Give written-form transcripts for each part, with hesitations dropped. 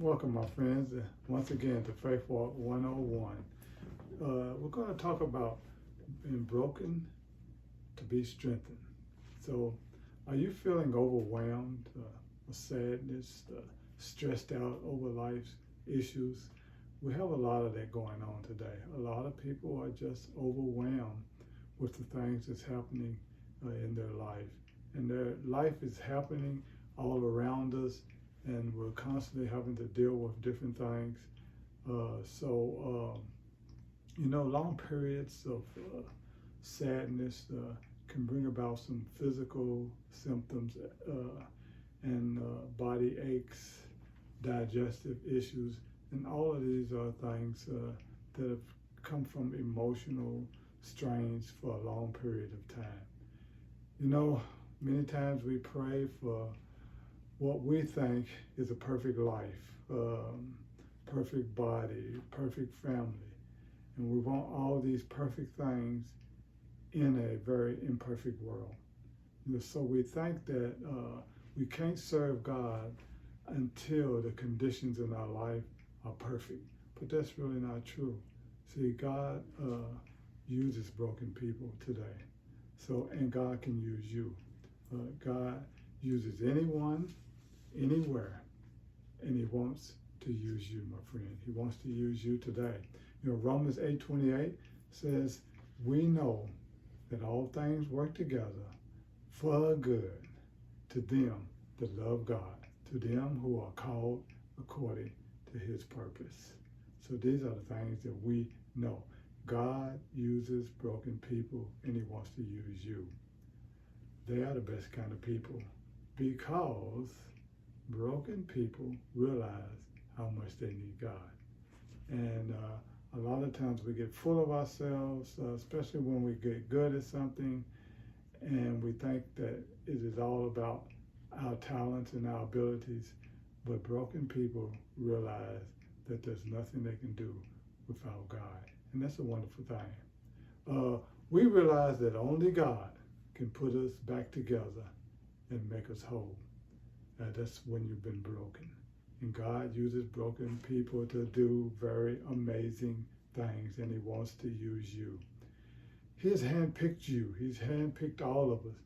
Welcome, my friends, once again to Faith Walk 101. We're going to talk about being broken to be strengthened. So, are you feeling overwhelmed, with sadness, stressed out over life's issues? We have a lot of that going on today. A lot of people are just overwhelmed with the things that's happening in their life. And their life is happening all around us, and we're constantly having to deal with different things. Long periods of sadness can bring about some physical symptoms and body aches, digestive issues, and all of these are things that have come from emotional strains for a long period of time. Many times we pray for what we think is a perfect life, perfect body, perfect family. And we want all these perfect things in a very imperfect world. So we think that we can't serve God until the conditions in our life are perfect. But that's really not true. See, God uses broken people today. And God can use you. God uses anyone, anywhere, and he wants to use you, my friend. He wants to use you today. Romans 8:28 says, we know that all things work together for good to them that love God, to them who are called according to his purpose. So these are the things that we know. God uses broken people, and he wants to use you. They are the best kind of people, because broken people realize how much they need God. And a lot of times we get full of ourselves, especially when we get good at something, and we think that it is all about our talents and our abilities. But broken people realize that there's nothing they can do without God. And that's a wonderful thing. We realize that only God can put us back together and make us whole. That's when you've been broken. And God uses broken people to do very amazing things, and he wants to use you. He has handpicked you. He's handpicked all of us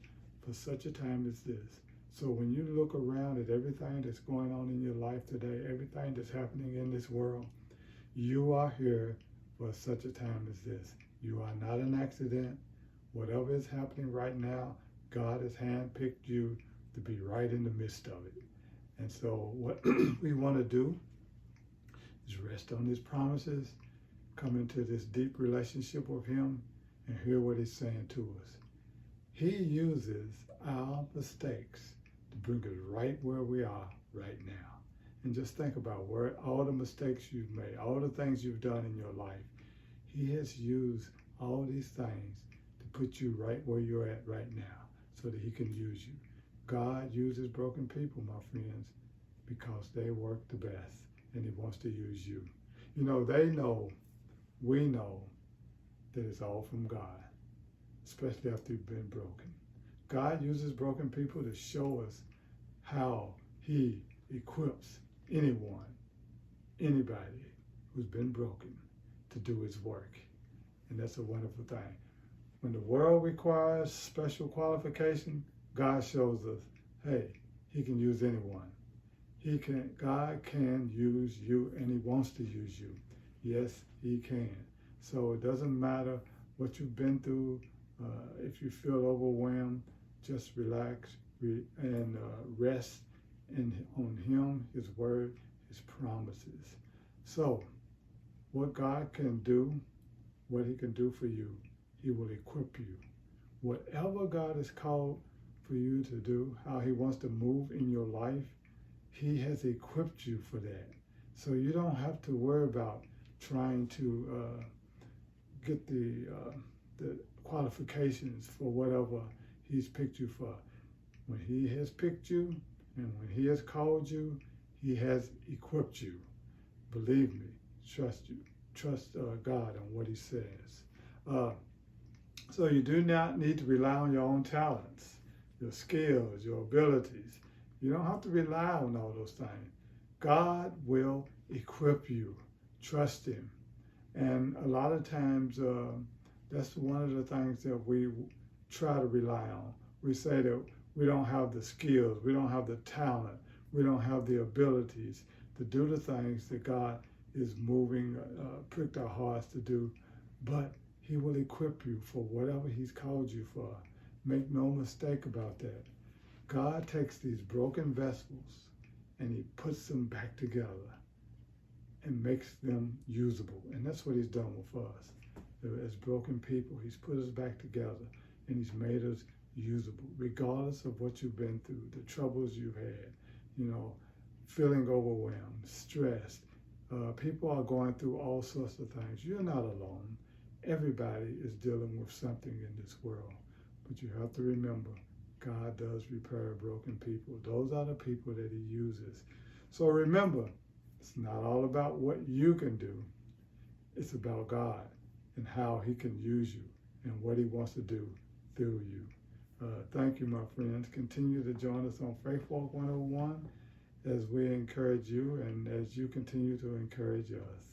for such a time as this. So when you look around at everything that's going on in your life today, everything that's happening in this world, you are here for such a time as this. You are not an accident. Whatever is happening right now, God has handpicked you to be right in the midst of it. And so what we want to do is rest on his promises, come into this deep relationship with him, and hear what he's saying to us. He uses our mistakes to bring us right where we are right now. And just think about where all the mistakes you've made, all the things you've done in your life. He has used all these things to put you right where you're at right now so that he can use you. God uses broken people, my friends, because they work the best, and he wants to use you. They know, we know, that it's all from God, especially after you've been broken. God uses broken people to show us how he equips anyone, anybody who's been broken to do his work. And that's a wonderful thing. When the world requires special qualification, God shows us, hey, he can use anyone. God can use you, and he wants to use you. Yes, he can. So it doesn't matter what you've been through. If you feel overwhelmed, just relax and rest on him, his word, his promises. So what God can do, what he can do for you, he will equip you. Whatever God has called for you to do, how he wants to move in your life, he has equipped you for that. So you don't have to worry about trying to get the qualifications for whatever he's picked you for. When he has picked you and when he has called you, he has equipped you. Believe me, trust God on what he says. So you do not need to rely on your own talents, your skills, your abilities. You don't have to rely on all those things. God will equip you. Trust Him. And a lot of times, that's one of the things that we try to rely on. We say that we don't have the skills, we don't have the talent, we don't have the abilities to do the things that God is moving, pricked our hearts to do. But He will equip you for whatever He's called you for. Make no mistake about that. God takes these broken vessels and He puts them back together and makes them usable. And that's what He's done with us. As broken people, He's put us back together and He's made us usable, regardless of what you've been through, the troubles you've had, feeling overwhelmed, stressed. People are going through all sorts of things. You're not alone. Everybody is dealing with something in this world. But you have to remember, God does repair broken people. Those are the people that He uses. So remember, it's not all about what you can do. It's about God and how He can use you and what He wants to do through you. Thank you, my friends. Continue to join us on Faith Walk 101 as we encourage you and as you continue to encourage us.